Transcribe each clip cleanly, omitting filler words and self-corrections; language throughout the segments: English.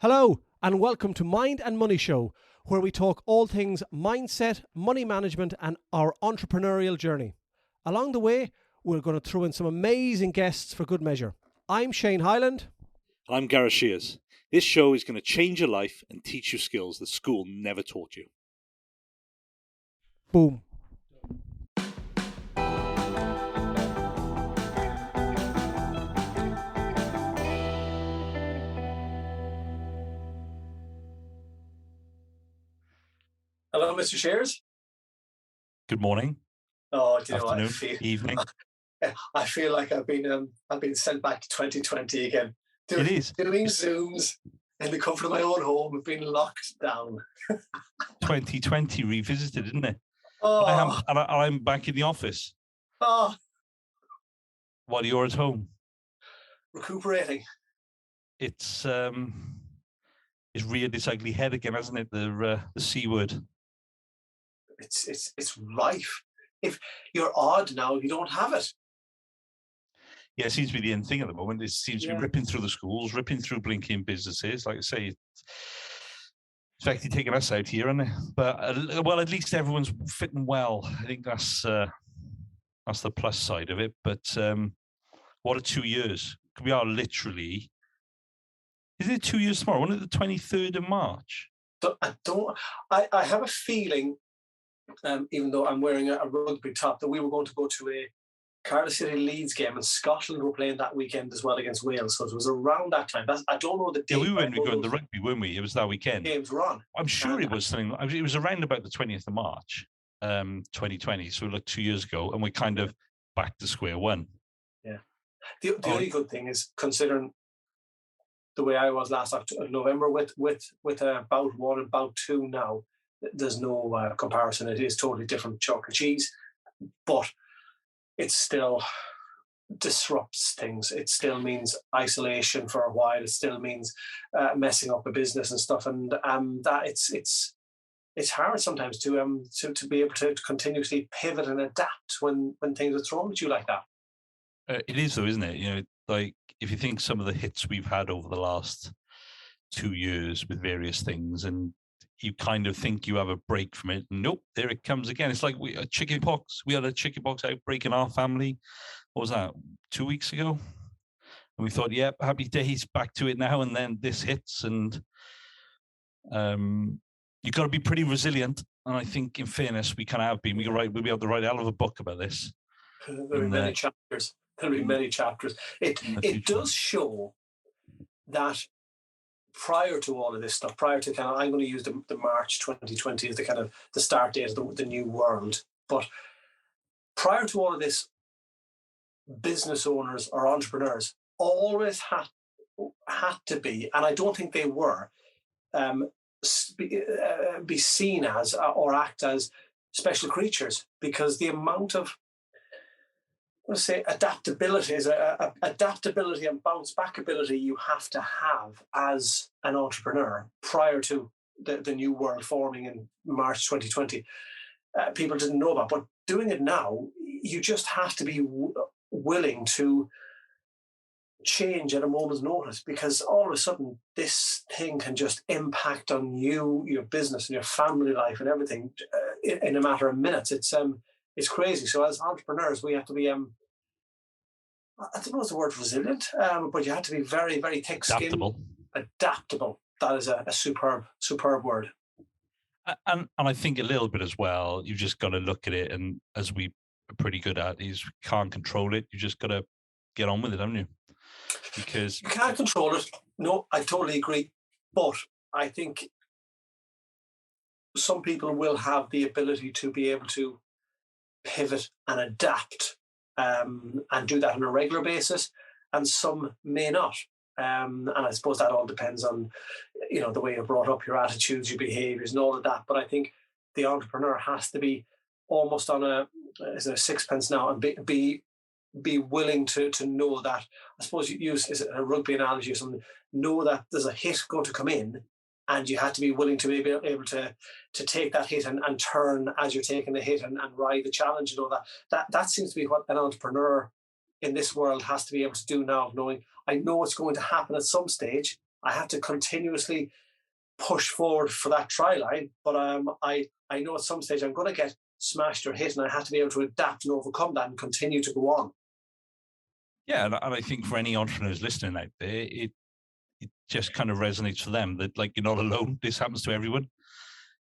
Hello, and welcome to Mind and Money Show, where we talk all things mindset, money management, and our entrepreneurial journey. Along the way, we're going to throw in some amazing guests for good measure. I'm Shane Hyland. I'm Gareth Shears. This show is going to change your life and teach you skills that school never taught you. Boom. Hello, Mr. Shears. Good morning. Oh, do you know what I Afternoon, feel? evening. I feel like I've been sent back to 2020 again. Doing Zooms in the comfort of my own home. I've been locked down. 2020 revisited, isn't it? Oh, I'm back in the office oh, while you're at home. recuperating. It's reared its ugly head again, hasn't it? The C word. It's rife. If you're odd now, you don't have it. Yeah, it seems to be the end thing at the moment. It seems to be ripping through the schools, ripping through blinking businesses. Like I say, it's actually taking us out here, isn't it? But well, at least everyone's fitting well. I think that's the plus side of it. But what are 2 years? We are literally. Is it 2 years tomorrow? When is the 23rd of March? I have a feeling, even though I'm wearing a rugby top, that we were going to go to a Cardiff City Leeds game, and Scotland were playing that weekend as well against Wales. So it was around that time. I don't know the date. Yeah, we were going to the rugby, weren't we? It was that weekend. Games were on. I'm sure it was something. It was around about the 20th of March, 2020. So like 2 years ago, and we're kind of back to square one. Yeah. The only good thing is, considering the way I was last November with bout one and bout two now, there's no comparison. It is totally different chalk and cheese, but it still disrupts things. It still means isolation for a while. It still means messing up a business and stuff, and that it's hard sometimes to be able to continuously pivot and adapt when things are thrown at you like that. It is though, isn't it? You know, like if you think some of the hits we've had over the last 2 years with various things, and you kind of think you have a break from it. Nope, there it comes again. It's like chicken pox. We had a chicken pox outbreak in our family. What was that? 2 weeks ago? And we thought, yep, happy days, back to it now. And then this hits, and you've got to be pretty resilient. And I think, in fairness, we kind of have been. We'll be able to write a hell of a book about this. There'll be many chapters. There'll be many chapters. It does show that prior to all of this stuff, prior to I'm going to use the March 2020 as the kind of the start date of the new world. But prior to all of this, business owners or entrepreneurs always had to be, and I don't think they were, be seen as or act as special creatures, because the amount of, let's say, adaptability and bounce back ability you have to have as an entrepreneur prior to the new world forming in March 2020. People didn't know about, but doing it now, you just have to be willing to change at a moment's notice, because all of a sudden this thing can just impact on you, your business and your family life and everything in a matter of minutes. It's crazy. So as entrepreneurs, we have to be I don't know if the word resilient, but you have to be very, very thick-skinned. Adaptable. That is a superb word. And I think a little bit as well, you've just got to look at it, and as we are pretty good at, is can't control it. You just got to get on with it, haven't you? Because you can't control it. No, I totally agree. But I think some people will have the ability to be able to pivot and adapt, and do that on a regular basis, and some may not. And I suppose that all depends on, the way you're brought up, your attitudes, your behaviours, and all of that. But I think the entrepreneur has to be almost on a sixpence now, and be willing to know that. I suppose you use a rugby analogy or something. Know that there's a hit going to come in, and you have to be willing to be able to take that hit and turn as you're taking the hit and ride the challenge and all that. That seems to be what an entrepreneur in this world has to be able to do now, knowing I know it's going to happen at some stage. I have to continuously push forward for that try line. But I know at some stage I'm going to get smashed or hit, and I have to be able to adapt and overcome that and continue to go on. Yeah, and I think for any entrepreneurs listening out there, it just kind of resonates for them that, like, you're not alone. This happens to everyone.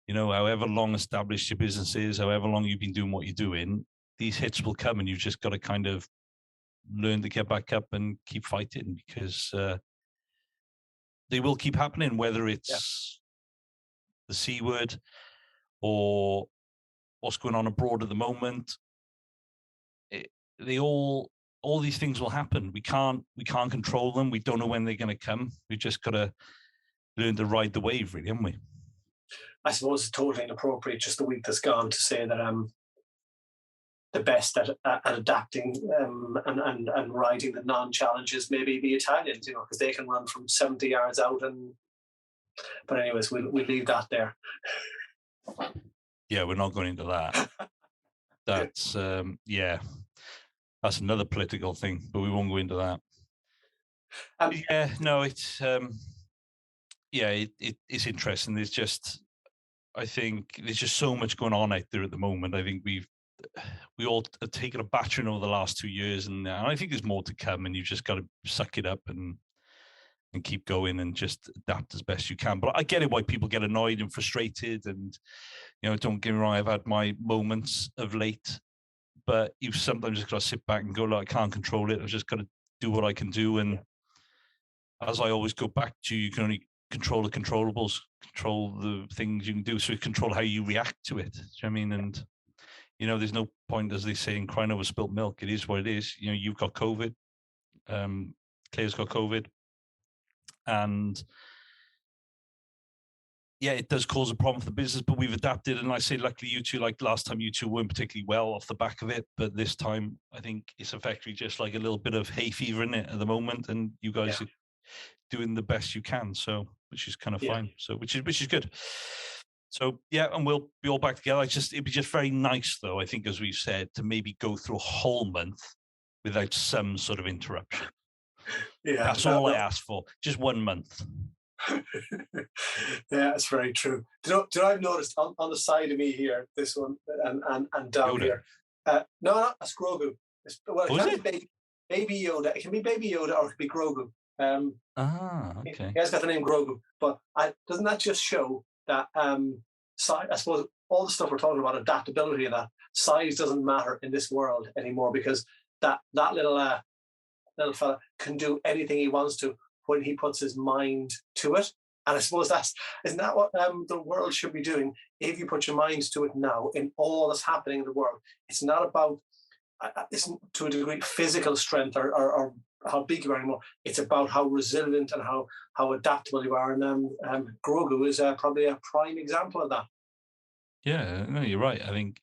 You know, however long established your business is, however long you've been doing what you're doing, these hits will come, and you've just got to kind of learn to get back up and keep fighting, because they will keep happening, whether it's the C word or what's going on abroad at the moment. All these things will happen. We can't control them. We don't know when they're going to come. We've just got to learn to ride the wave, really, haven't we? I suppose it's totally inappropriate just the week that's gone to say that the best at adapting and riding the non-challenges maybe the Italians, you know, because they can run from 70 yards out. But anyways, we'll leave that there. Yeah, we're not going into that. That's that's another political thing, but we won't go into that. It's interesting. I think there's just so much going on out there at the moment. I think we all have taken a battering over the last 2 years, and I think there's more to come, and you've just got to suck it up and keep going and just adapt as best you can. But I get it why people get annoyed and frustrated, and, you know, don't get me wrong, I've had my moments of late, but you've sometimes just got to sit back and go, look, I can't control it. I've just got to do what I can do. And as I always go back to, you can only control the controllables, control the things you can do, so you control how you react to it. Do you know what I mean? And, you know, there's no point, as they say, in crying over spilt milk. It is what it is. You know, you've got COVID. Claire's got COVID. And yeah, it does cause a problem for the business, but we've adapted. And I say, luckily, you two, like last time, you two weren't particularly well off the back of it. But this time, I think it's effectively just like a little bit of hay fever in it at the moment. And you guys are doing the best you can. So, which is kind of fine. So, which is good. So, yeah, and we'll be all back together. It'd be just very nice, though, I think, as we've said, to maybe go through a whole month without some sort of interruption. Yeah, that's all I asked for. Just 1 month. Yeah, that's very true. Do you know I've noticed on the side of me here, this one and down Yoda. Here? No, that's Grogu. It can be baby Yoda. It can be baby Yoda, or it can be Grogu. Okay. He has got the name Grogu, but doesn't that just show that I suppose all the stuff we're talking about, adaptability, and that size doesn't matter in this world anymore, because that little fella can do anything he wants to when he puts his mind to it. And I suppose isn't that what the world should be doing? If you put your mind to it now, in all that's happening in the world, it's not about it's to a degree physical strength or how big you are anymore. It's about how resilient and how adaptable you are. And Grogu is probably a prime example of that. Yeah, no, you're right. I think,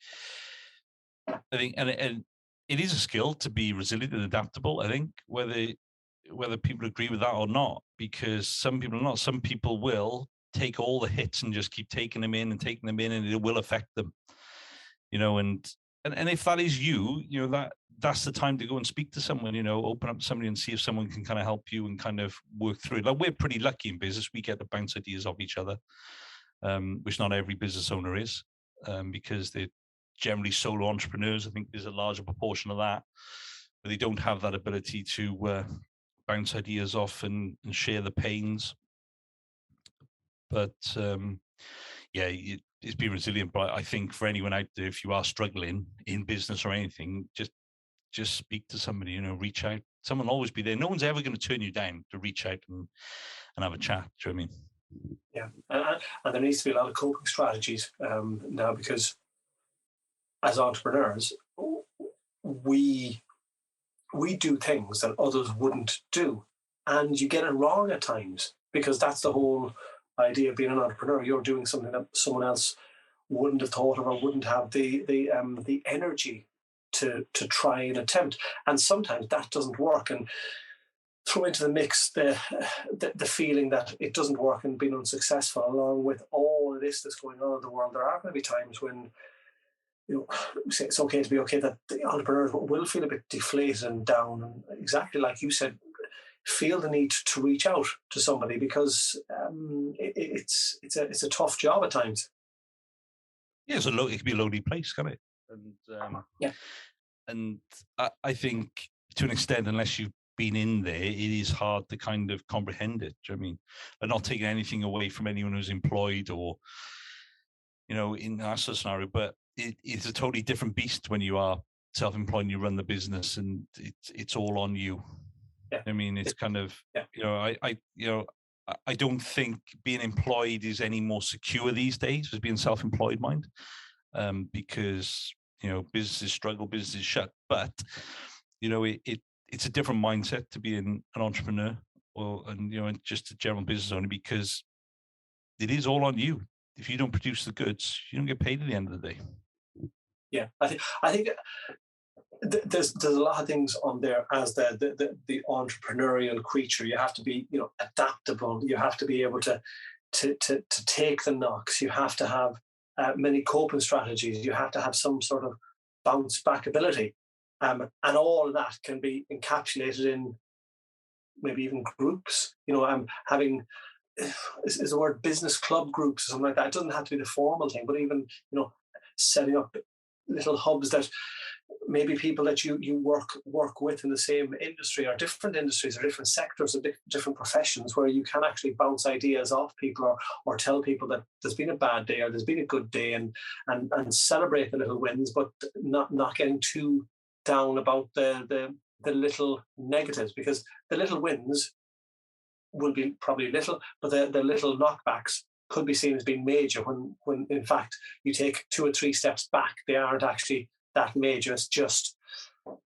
and it is a skill to be resilient and adaptable. I think whether people agree with that or not, because some people are not. Some people will take all the hits and just keep taking them in, and it will affect them. You know, and if that is you, you know, that's the time to go and speak to someone. You know, open up to somebody and see if someone can kind of help you and kind of work through it. Like, we're pretty lucky in business; we get to bounce ideas off each other, which not every business owner is, because they're generally solo entrepreneurs. I think there's a larger proportion of that, but they don't have that ability to bounce ideas off and share the pains. But it's being resilient. But I think for anyone out there, if you are struggling in business or anything, just speak to somebody. You know, reach out. Someone will always be there. No one's ever going to turn you down to reach out and have a chat. Do you know what I mean? Yeah, and there needs to be a lot of coping strategies now, because as entrepreneurs, we do things that others wouldn't do, and you get it wrong at times, because that's the whole idea of being an entrepreneur. You're doing something that someone else wouldn't have thought of, or wouldn't have the energy to try and attempt, and sometimes that doesn't work. And throw into the mix the feeling that it doesn't work and being unsuccessful, along with all of this that's going on in the world. There are going to be times when, you know, it's okay to be okay, that the entrepreneurs will feel a bit deflated and down. And exactly like you said, feel the need to reach out to somebody, because it's a tough job at times. Yeah, it could be a lonely place, can't it? And yeah, and I think to an extent, unless you've been in there, it is hard to kind of comprehend it. Do you know what I mean? I'm not taking anything away from anyone who's employed or, in that sort of scenario, but it's a totally different beast when you are self-employed and you run the business and it's all on you. Yeah. I mean, it's kind of, yeah. I don't think being employed is any more secure these days as being self-employed, mind, because businesses struggle, businesses shut. But it's a different mindset to being an entrepreneur and just a general business owner, because it is all on you. If you don't produce the goods, you don't get paid at the end of the day. Yeah, I think there's a lot of things on there as the entrepreneurial creature. You have to be adaptable. You have to be able to take the knocks. You have to have many coping strategies. You have to have some sort of bounce back ability, and all of that can be encapsulated in maybe even groups. Having is the word business club groups or something like that. It doesn't have to be the formal thing, but even setting up little hubs that maybe people that you work with in the same industry or different industries or different sectors or different professions, where you can actually bounce ideas off people or tell people that there's been a bad day or there's been a good day, and celebrate the little wins, but not getting too down about the little negatives, because the little wins will be probably little, but the little knockbacks could be seen as being major, when in fact you take 2 or 3 steps back, they aren't actually that major. It's just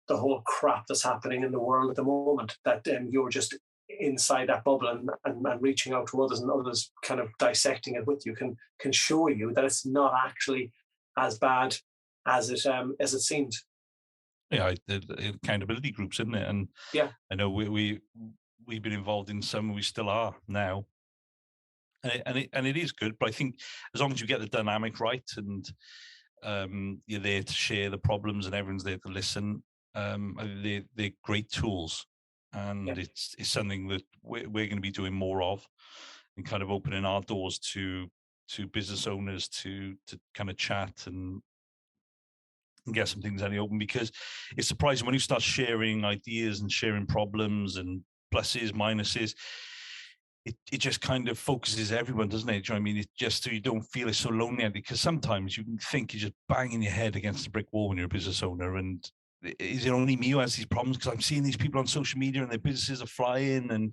the whole crap that's happening in the world at the moment, that you're just inside that bubble and reaching out to others, and others kind of dissecting it with you can show you that it's not actually as bad as it seems. Yeah, the accountability groups, isn't it? And yeah, I know we've been involved in some, we still are now. And it is good, but I think as long as you get the dynamic right and you're there to share the problems and everyone's there to listen, they're great tools, and it's something that we're going to be doing more of, and kind of opening our doors to business owners to kind of chat and get some things out in the open, because it's surprising when you start sharing ideas and sharing problems and pluses, minuses. It just kind of focuses everyone, doesn't it? Do you know what I mean? It's just so you don't feel it's so lonely, because sometimes you can think you're just banging your head against a brick wall when you're a business owner. And is it only me who has these problems? Because I'm seeing these people on social media and their businesses are flying, and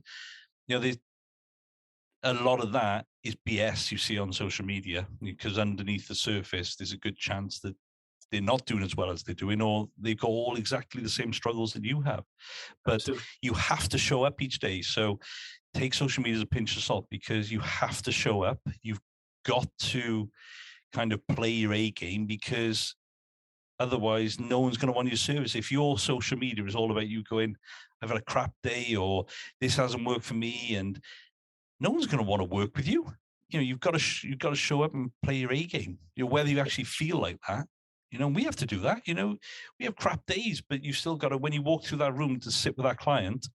a lot of that is BS you see on social media, because underneath the surface, there's a good chance that they're not doing as well as they're doing, or they've got all exactly the same struggles that you have. But Absolutely. You have to show up each day. So take social media as a pinch of salt, because you have to show up. You've got to kind of play your A game, because otherwise no one's going to want your service. If your social media is all about you going, I've had a crap day, or this hasn't worked for me, and no one's going to want to work with you. You've got to show up and play your A game. Whether you actually feel like that. We have to do that. We have crap days, but you still got to, when you walk through that room to sit with that client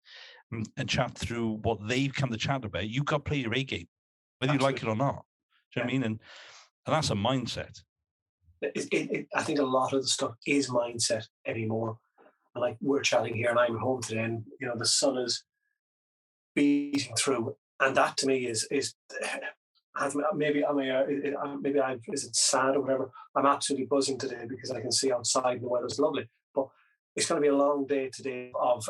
and chat through what they've come to chat about, you got to play your A game, whether Absolutely. You like it or not. Do you know what I mean? And that's a mindset. I think a lot of the stuff is mindset anymore. And like, we're chatting here and I'm at home today, and the sun is beating through, and that to me is maybe is it sad or whatever? I'm absolutely buzzing today because I can see outside and the weather's lovely. But it's going to be a long day today of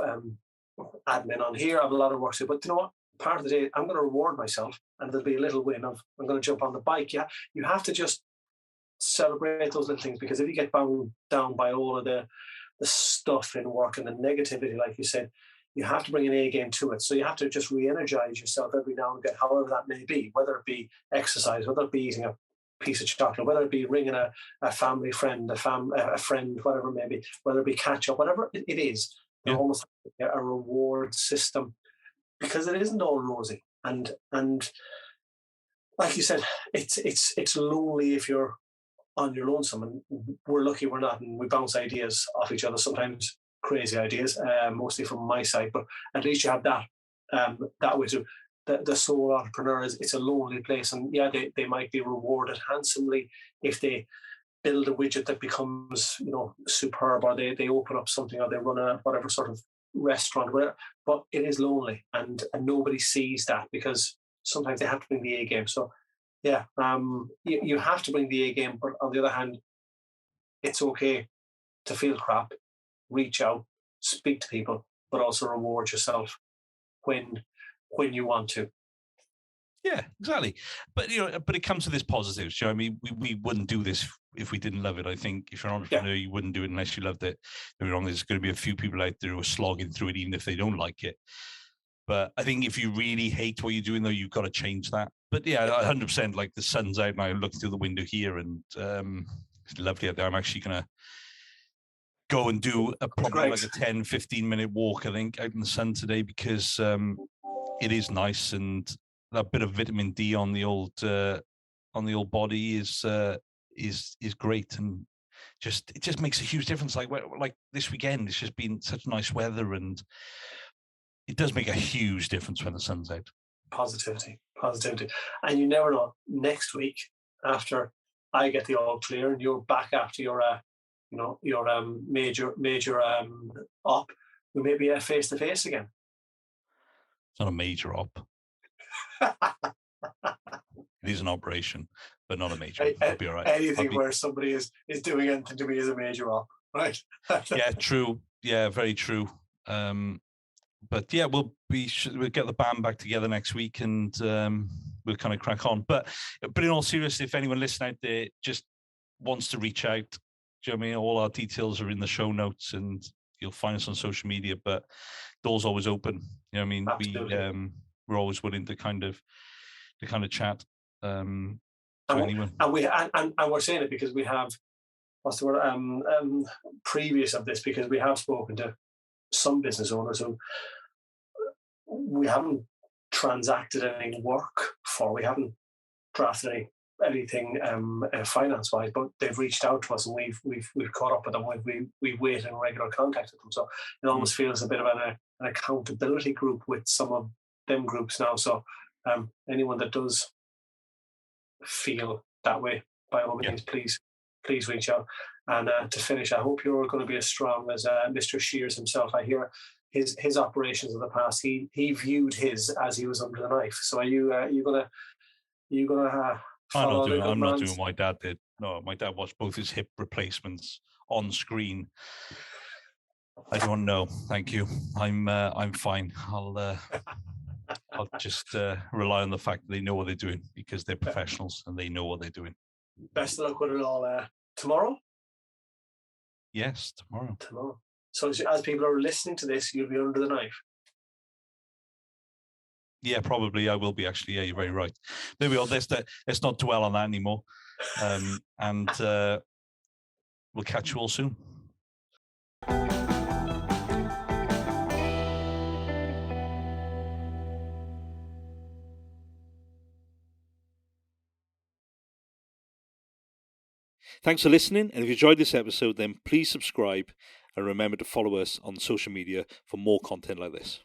admin on here. I have a lot of work to do, but you know what? Part of the day, I'm going to reward myself, and there'll be a little win of I'm going to jump on the bike. Yeah, you have to just celebrate those little things, because if you get bound down by all of the stuff in work and the negativity, like you said, you have to bring an A game to it. So you have to just re-energize yourself every now and again, however that may be, whether it be exercise, whether it be eating a piece of chocolate, whether it be ringing a family friend, a friend, whatever it may be, whether it be catch up, whatever it is. Yeah. Almost like a reward system, because it isn't all rosy. And like you said, it's lonely if you're on your lonesome, and we're lucky we're not, and we bounce ideas off each other, sometimes crazy ideas, mostly from my side, but at least you have that that way too. The sole entrepreneur it's a lonely place, and yeah, they might be rewarded handsomely if they build a widget that becomes, superb, or they open up something, or they run a whatever sort of restaurant, whatever. But it is lonely, and nobody sees that, because sometimes they have to bring the A game. So yeah, you have to bring the A game, but on the other hand, it's okay to feel crap, reach out, speak to people, but also reward yourself when you want to. Yeah, exactly. But but it comes to this positives. I mean, we wouldn't do this if we didn't love it. I think if you're an entrepreneur, you wouldn't do it unless you loved it. Don't get me wrong, there's going to be a few people out there who are slogging through it, even if they don't like it. But I think if you really hate what you're doing, though, you've got to change that. But yeah, 100%. Like, the sun's out now. I'm looking through the window here, and it's lovely out there. I'm actually going to go and do probably like a 10, 15-minute walk, I think, out in the sun today, because it is nice, and that bit of vitamin D on the old body is great, and it just makes a huge difference. Like this weekend, it's just been such nice weather, and it does make a huge difference when the sun's out. Positivity, and you never know. Next week, after I get the all clear, and you're back after your major op, we may be face to face again. It's not a major op. It is an operation, but not a major. I'll be all right. Anything where somebody is doing anything to me is a major op, right? Yeah, true. Yeah, very true. But yeah, we'll get the band back together next week, and we'll kind of crack on. But in all seriousness, if anyone listening out there just wants to reach out, do you know what I mean? All our details are in the show notes, and you'll find us on social media. But doors always open. You know what I mean? Absolutely. We're always willing to kind of chat to anyone. And we're saying it because we have, what's the word, previous of this, because we have spoken to some business owners who we haven't transacted any work for. We haven't drafted anything finance-wise, but they've reached out to us, and we've caught up with them. We've waited in regular contact with them. So it almost feels a bit of an accountability group with some of them groups now. So anyone that does feel that way, by all means, please reach out. And to finish, I hope you're going to be as strong as Mr. Shears himself. I hear his operations of the past. He viewed his as he was under the knife. So are you gonna follow? I'm not doing what my dad did. No, my dad watched both his hip replacements on screen. I don't know. Thank you. I'm fine. I'll just rely on the fact that they know what they're doing, because they're professionals and they know what they're doing. Best of luck with it all. Tomorrow? Yes, tomorrow. So as people are listening to this, you'll be under the knife. Yeah, probably I will be, actually. Yeah, you're very right. Maybe let's not dwell on that anymore. And we'll catch you all soon. Thanks for listening, and if you enjoyed this episode, then please subscribe and remember to follow us on social media for more content like this.